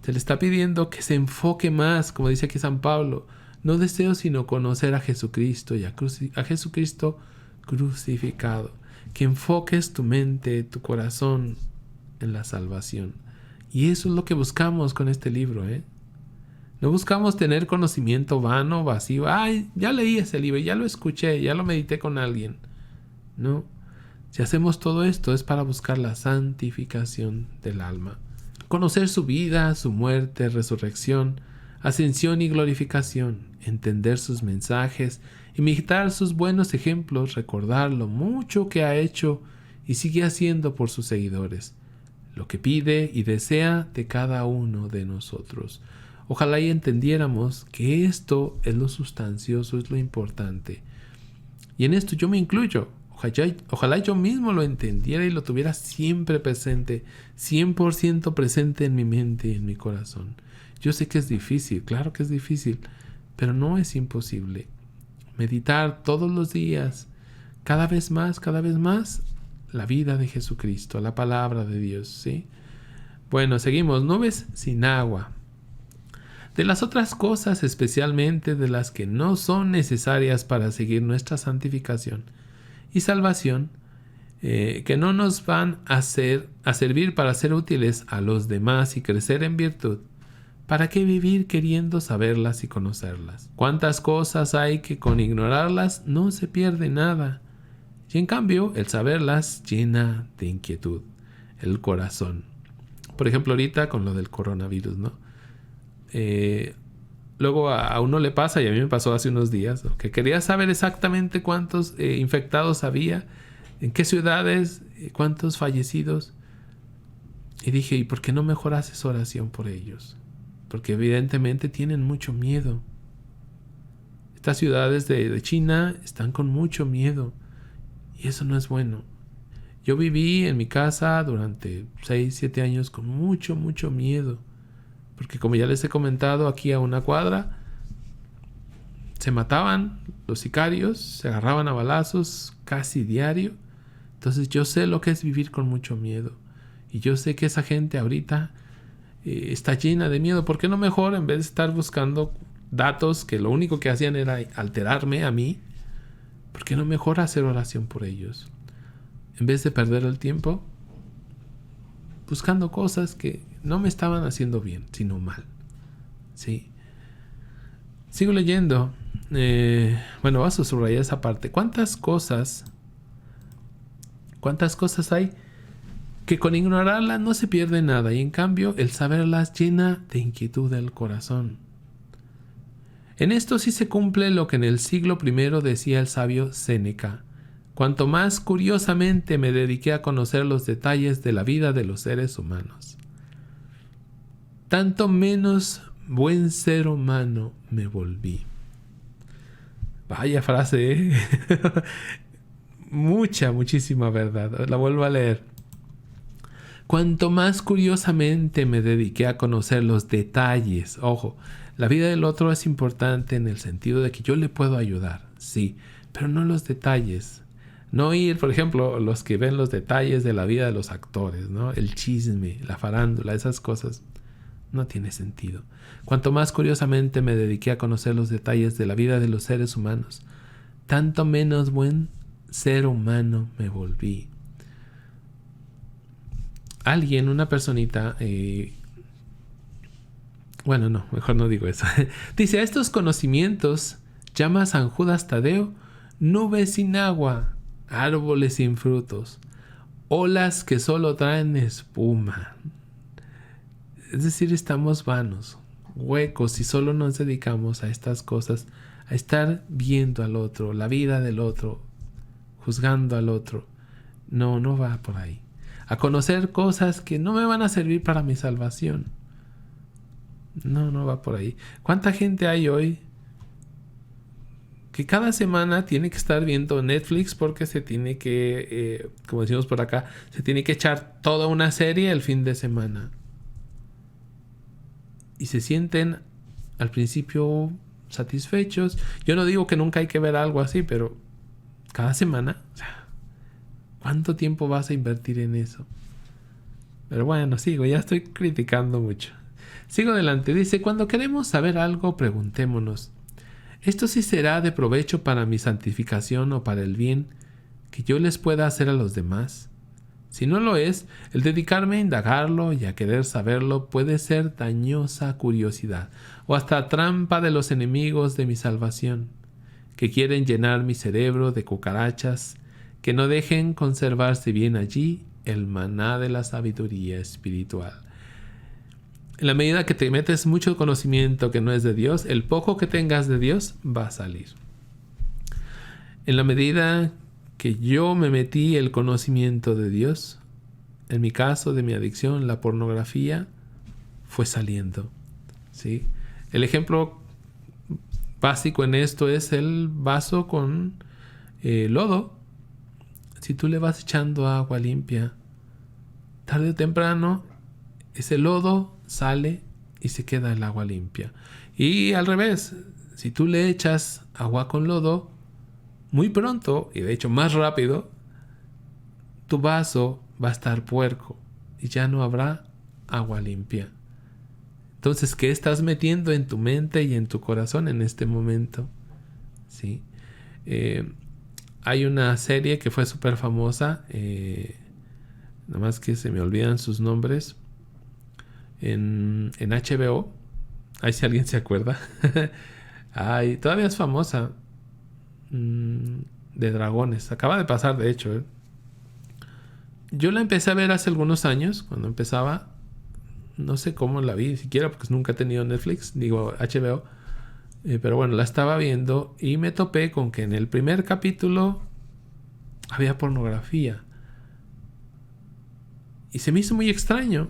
Speaker 1: Se le está pidiendo que se enfoque más, como dice aquí San Pablo. No deseo sino conocer a Jesucristo y a Jesucristo crucificado. Que enfoques tu mente, tu corazón en la salvación. Y eso es lo que buscamos con este libro, ¿eh? No buscamos tener conocimiento vano, vacío. Ay, ya leí ese libro, ya lo escuché, ya lo medité con alguien. No. Si hacemos todo esto es para buscar la santificación del alma. Conocer su vida, su muerte, resurrección, ascensión y glorificación. Entender sus mensajes, imitar sus buenos ejemplos, recordar lo mucho que ha hecho y sigue haciendo por sus seguidores. Lo que pide y desea de cada uno de nosotros. Ojalá y entendiéramos que esto es lo sustancioso, es lo importante. Y en esto yo me incluyo. Ojalá yo mismo lo entendiera y lo tuviera siempre presente, 100% presente en mi mente y en mi corazón. Yo sé que es difícil, claro que es difícil, pero no es imposible. Meditar todos los días, cada vez más, la vida de Jesucristo, la palabra de Dios, ¿sí? Bueno, seguimos. Nubes sin agua. De las otras cosas, especialmente de las que no son necesarias para seguir nuestra santificación y salvación, que no nos van a servir para ser útiles a los demás y crecer en virtud, ¿para qué vivir queriendo saberlas y conocerlas? ¿Cuántas cosas hay que con ignorarlas no se pierde nada? Y en cambio, el saberlas llena de inquietud el corazón. Por ejemplo, ahorita con lo del coronavirus, ¿no? Luego a uno le pasa, y a mí me pasó hace unos días, ¿no? Que quería saber exactamente cuántos infectados había, en qué ciudades, cuántos fallecidos. Y dije, ¿y por qué no mejor haces oración por ellos? Porque evidentemente tienen mucho miedo. Estas ciudades de China están con mucho miedo. Y eso no es bueno. Yo viví en mi casa durante 6, 7 años con mucho miedo. Porque como ya les he comentado, aquí a una cuadra se mataban los sicarios, se agarraban a balazos casi diario. Entonces yo sé lo que es vivir con mucho miedo. Y yo sé que esa gente ahorita está llena de miedo. ¿Por qué no mejor, en vez de estar buscando datos que lo único que hacían era alterarme a mí, ¿por qué no mejor hacer oración por ellos? En vez de perder el tiempo buscando cosas que no me estaban haciendo bien, sino mal. Sí. Sigo leyendo. Bueno, vas a subrayar esa parte. ¿Cuántas cosas hay que con ignorarlas no se pierde nada, y en cambio el saberlas llena de inquietud el corazón? En esto sí se cumple lo que en el siglo I decía el sabio Séneca: cuanto más curiosamente me dediqué a conocer los detalles de la vida de los seres humanos, tanto menos buen ser humano me volví. Vaya frase, ¿eh? Muchísima verdad. La vuelvo a leer. Cuanto más curiosamente me dediqué a conocer los detalles. Ojo, la vida del otro es importante en el sentido de que yo le puedo ayudar, sí, pero no los detalles. No ir, por ejemplo, los que ven los detalles de la vida de los actores, ¿no? El chisme, la farándula, esas cosas. No tiene sentido. Cuanto más curiosamente me dediqué a conocer los detalles de la vida de los seres humanos, tanto menos buen ser humano me volví. Alguien, una personita, bueno, no, mejor no digo eso. Dice: a estos conocimientos llama San Judas Tadeo nubes sin agua, árboles sin frutos, olas que solo traen espuma. Es decir, estamos vanos, huecos, y solo nos dedicamos a estas cosas, a estar viendo al otro, la vida del otro, juzgando al otro. No va por ahí. A conocer cosas que no me van a servir para mi salvación. No va por ahí. ¿Cuánta gente hay hoy que cada semana tiene que estar viendo Netflix porque se tiene que, como decimos por acá, se tiene que echar toda una serie el fin de semana? Y se sienten al principio satisfechos. Yo no digo que nunca hay que ver algo así, pero cada semana, o sea, ¿cuánto tiempo vas a invertir en eso? Pero bueno, ya estoy criticando mucho. Sigo adelante. Dice: cuando queremos saber algo, preguntémonos: ¿esto sí será de provecho para mi santificación o para el bien que yo les pueda hacer a los demás? Si no lo es, el dedicarme a indagarlo y a querer saberlo puede ser dañosa curiosidad o hasta trampa de los enemigos de mi salvación, que quieren llenar mi cerebro de cucarachas, que no dejen conservarse bien allí el maná de la sabiduría espiritual. En la medida que te metes mucho conocimiento que no es de Dios, el poco que tengas de Dios va a salir. En la medida que yo me metí el conocimiento de Dios, en mi caso de mi adicción, la pornografía, fue saliendo, ¿sí? El ejemplo básico en esto es el vaso con lodo. Si tú le vas echando agua limpia, tarde o temprano, ese lodo sale y se queda el agua limpia. Y al revés, si tú le echas agua con lodo, muy pronto, y de hecho más rápido, tu vaso va a estar puerco y ya no habrá agua limpia. Entonces, ¿qué estás metiendo en tu mente y en tu corazón en este momento? ¿Sí? Hay una serie que fue súper famosa, nada más que se me olvidan sus nombres, en HBO. Ahí si alguien se acuerda. Todavía es famosa. De dragones. Acaba de pasar, de hecho. Yo la empecé a ver hace algunos años, cuando empezaba. No sé cómo la vi, ni siquiera, porque nunca he tenido Netflix, digo HBO. Pero bueno, la estaba viendo y me topé con que en el primer capítulo había pornografía. Y se me hizo muy extraño.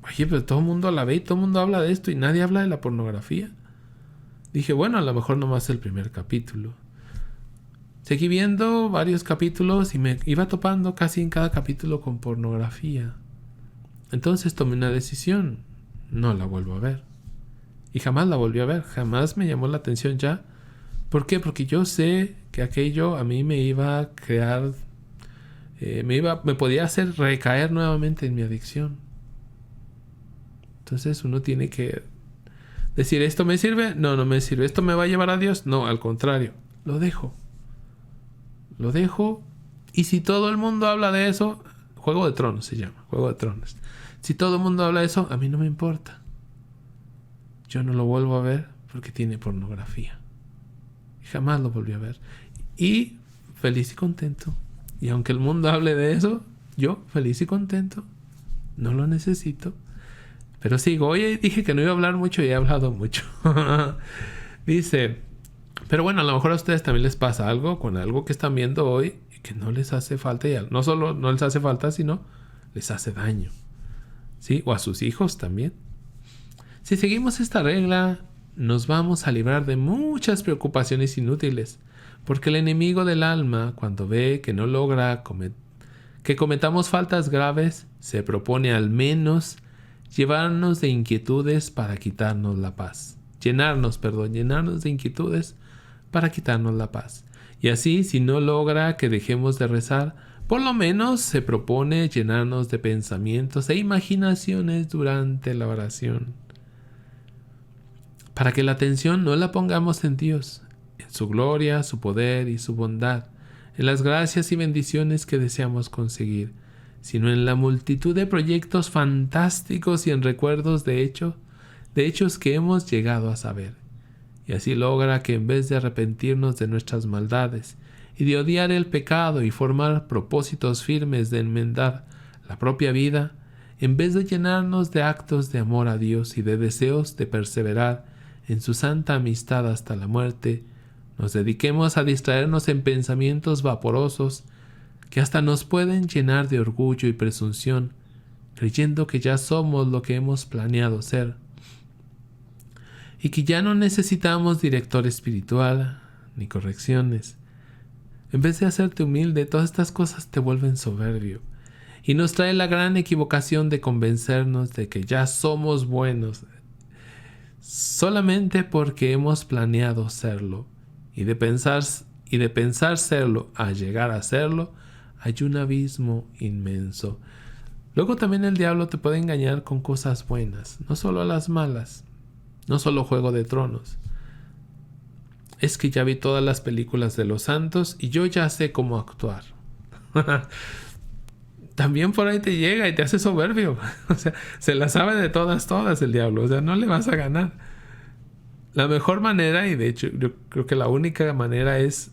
Speaker 1: Oye, pero todo el mundo la ve y todo el mundo habla de esto y nadie habla de la pornografía. Dije, bueno, a lo mejor nomás el primer capítulo. Seguí viendo varios capítulos y me iba topando casi en cada capítulo con pornografía. Entonces tomé una decisión. No la vuelvo a ver. Y jamás la volví a ver. Jamás me llamó la atención ya. ¿Por qué? Porque yo sé que aquello a mí me iba a crear... me podía hacer recaer nuevamente en mi adicción. Entonces uno tiene que decir, ¿esto me sirve? No, no me sirve. ¿Esto me va a llevar a Dios? No, al contrario. Lo dejo. Lo dejo. Y si todo el mundo habla de eso, Juego de Tronos se llama, Juego de Tronos. Si todo el mundo habla de eso, a mí no me importa. Yo no lo vuelvo a ver porque tiene pornografía. Y jamás lo volví a ver. Y feliz y contento. Y aunque el mundo hable de eso, yo feliz y contento. No lo necesito. Pero sigo. Hoy dije que no iba a hablar mucho y he hablado mucho. Dice, pero bueno, a lo mejor a ustedes también les pasa algo con algo que están viendo hoy y que no les hace falta. Y no solo no les hace falta, sino les hace daño. ¿Sí? O a sus hijos también. Si seguimos esta regla, nos vamos a librar de muchas preocupaciones inútiles. Porque el enemigo del alma, cuando ve que no logra que cometamos faltas graves, se propone al menos llenarnos de inquietudes para quitarnos la paz. Llenarnos de inquietudes para quitarnos la paz. Y así, si no logra que dejemos de rezar, por lo menos se propone llenarnos de pensamientos e imaginaciones durante la oración. Para que la atención no la pongamos en Dios, en su gloria, su poder y su bondad, en las gracias y bendiciones que deseamos conseguir, sino en la multitud de proyectos fantásticos y en recuerdos de hechos que hemos llegado a saber. Y así logra que en vez de arrepentirnos de nuestras maldades y de odiar el pecado y formar propósitos firmes de enmendar la propia vida, en vez de llenarnos de actos de amor a Dios y de deseos de perseverar en su santa amistad hasta la muerte, nos dediquemos a distraernos en pensamientos vaporosos que hasta nos pueden llenar de orgullo y presunción, creyendo que ya somos lo que hemos planeado ser, y que ya no necesitamos director espiritual ni correcciones. En vez de hacerte humilde, todas estas cosas te vuelven soberbio, y nos trae la gran equivocación de convencernos de que ya somos buenos, solamente porque hemos planeado serlo, y de pensar serlo a llegar a serlo, hay un abismo inmenso. Luego también el diablo te puede engañar con cosas buenas, no solo las malas, no solo Juego de Tronos. Es que ya vi todas las películas de los santos y yo ya sé cómo actuar. también por ahí te llega y te hace soberbio. O sea, se la sabe de todas el diablo. O sea, no le vas a ganar. La mejor manera, y de hecho yo creo que la única manera, es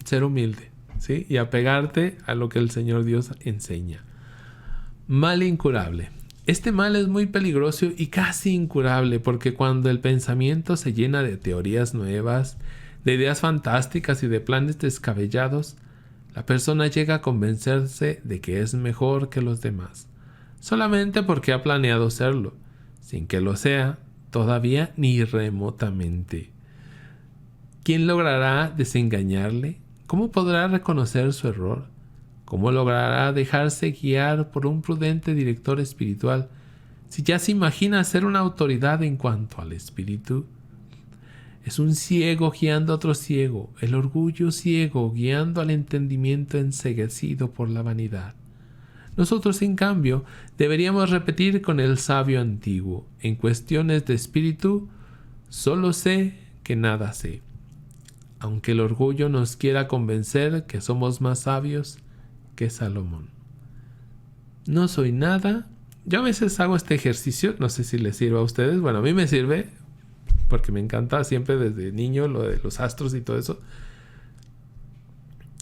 Speaker 1: ser humilde, ¿sí? Y apegarte a lo que el Señor Dios enseña. Mal incurable. Este mal es muy peligroso y casi incurable, porque cuando el pensamiento se llena de teorías nuevas, de ideas fantásticas y de planes descabellados, la persona llega a convencerse de que es mejor que los demás, solamente porque ha planeado serlo, sin que lo sea todavía ni remotamente. ¿Quién logrará desengañarle? ¿Cómo podrá reconocer su error? ¿Cómo logrará dejarse guiar por un prudente director espiritual si ya se imagina ser una autoridad en cuanto al espíritu? Es un ciego guiando a otro ciego, el orgullo ciego guiando al entendimiento enceguecido por la vanidad. Nosotros, en cambio, deberíamos repetir con el sabio antiguo: en cuestiones de espíritu, solo sé que nada sé. Aunque el orgullo nos quiera convencer que somos más sabios que Salomón. No soy nada. Yo a veces hago este ejercicio, no sé si les sirve a ustedes. Bueno, a mí me sirve porque me encanta siempre desde niño lo de los astros y todo eso.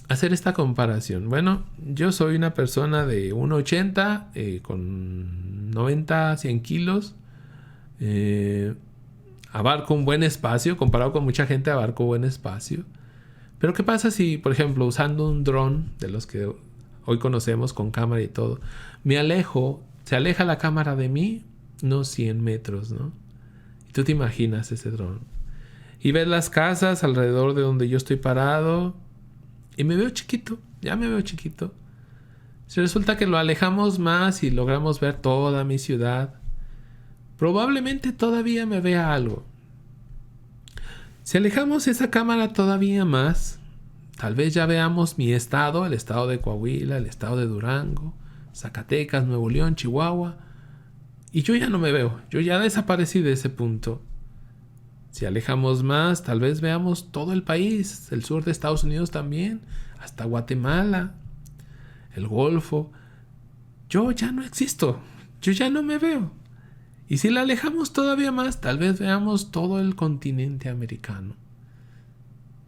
Speaker 1: Hacer esta comparación. Bueno, yo soy una persona de 1,80 con 90, 100 kilos. Abarco un buen espacio. Comparado con mucha gente, abarco buen espacio. Pero ¿qué pasa si, por ejemplo, usando un dron de los que hoy conocemos con cámara y todo, se aleja la cámara de mí unos 100 metros, ¿no? Y tú te imaginas ese dron. Y ves las casas alrededor de donde yo estoy parado y me veo chiquito, ya me veo chiquito. Si resulta que lo alejamos más y logramos ver toda mi ciudad, probablemente todavía me vea algo. Si alejamos esa cámara todavía más, tal vez ya veamos mi estado, el estado de Coahuila, el estado de Durango, Zacatecas, Nuevo León, Chihuahua. Y yo ya no me veo, yo ya desaparecí de ese punto. Si alejamos más, tal vez veamos todo el país, el sur de Estados Unidos también, hasta Guatemala, el Golfo. Yo ya no existo, yo ya no me veo. Y si la alejamos todavía más, tal vez veamos todo el continente americano.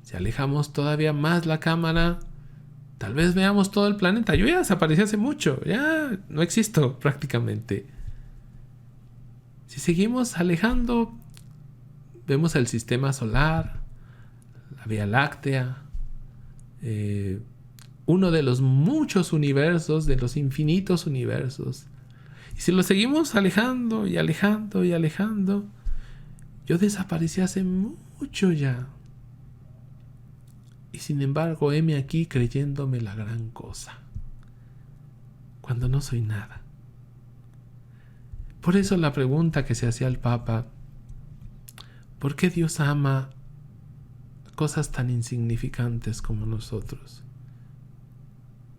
Speaker 1: Si alejamos todavía más la cámara, tal vez veamos todo el planeta. Yo ya desaparecí hace mucho, ya no existo prácticamente. Si seguimos alejando, vemos el sistema solar, la Vía Láctea, uno de los muchos universos, de los infinitos universos. Y si lo seguimos alejando y alejando y alejando, yo desaparecí hace mucho ya. Y sin embargo, heme aquí creyéndome la gran cosa, cuando no soy nada. Por eso la pregunta que se hacía el Papa: ¿por qué Dios ama cosas tan insignificantes como nosotros?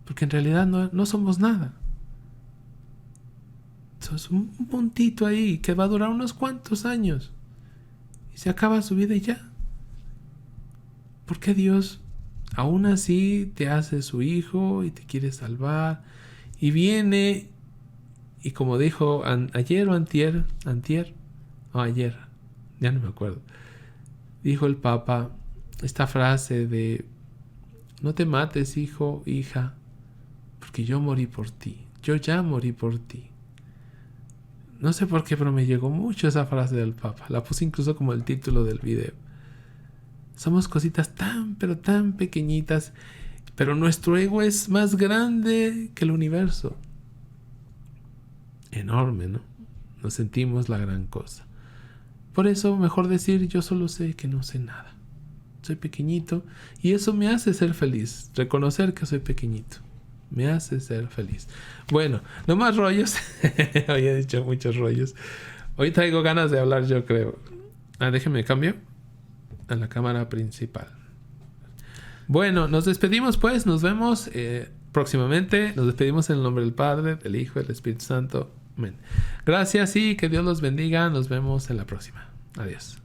Speaker 1: Porque en realidad no somos nada. Es un puntito ahí que va a durar unos cuantos años y se acaba su vida y ya. ¿Por qué Dios aún así te hace su hijo y te quiere salvar? Y viene, y como dijo ayer o antier, ya no me acuerdo, dijo el Papa esta frase de: no te mates, hijo, hija, porque yo morí por ti, yo ya morí por ti. No sé por qué, pero me llegó mucho esa frase del Papa. La puse incluso como el título del video. Somos cositas tan, pero tan pequeñitas, pero nuestro ego es más grande que el universo. Enorme, ¿no? Nos sentimos la gran cosa. Por eso, mejor decir: yo solo sé que no sé nada. Soy pequeñito y eso me hace ser feliz. Reconocer que soy pequeñito me hace ser feliz. Bueno, no más rollos. Hoy he dicho muchos rollos. Hoy traigo ganas de hablar, yo creo. Déjenme cambio a la cámara principal. Bueno, nos despedimos pues. Nos vemos próximamente. Nos despedimos en el nombre del Padre, del Hijo y del Espíritu Santo. Amén. Gracias y que Dios los bendiga. Nos vemos en la próxima. Adiós.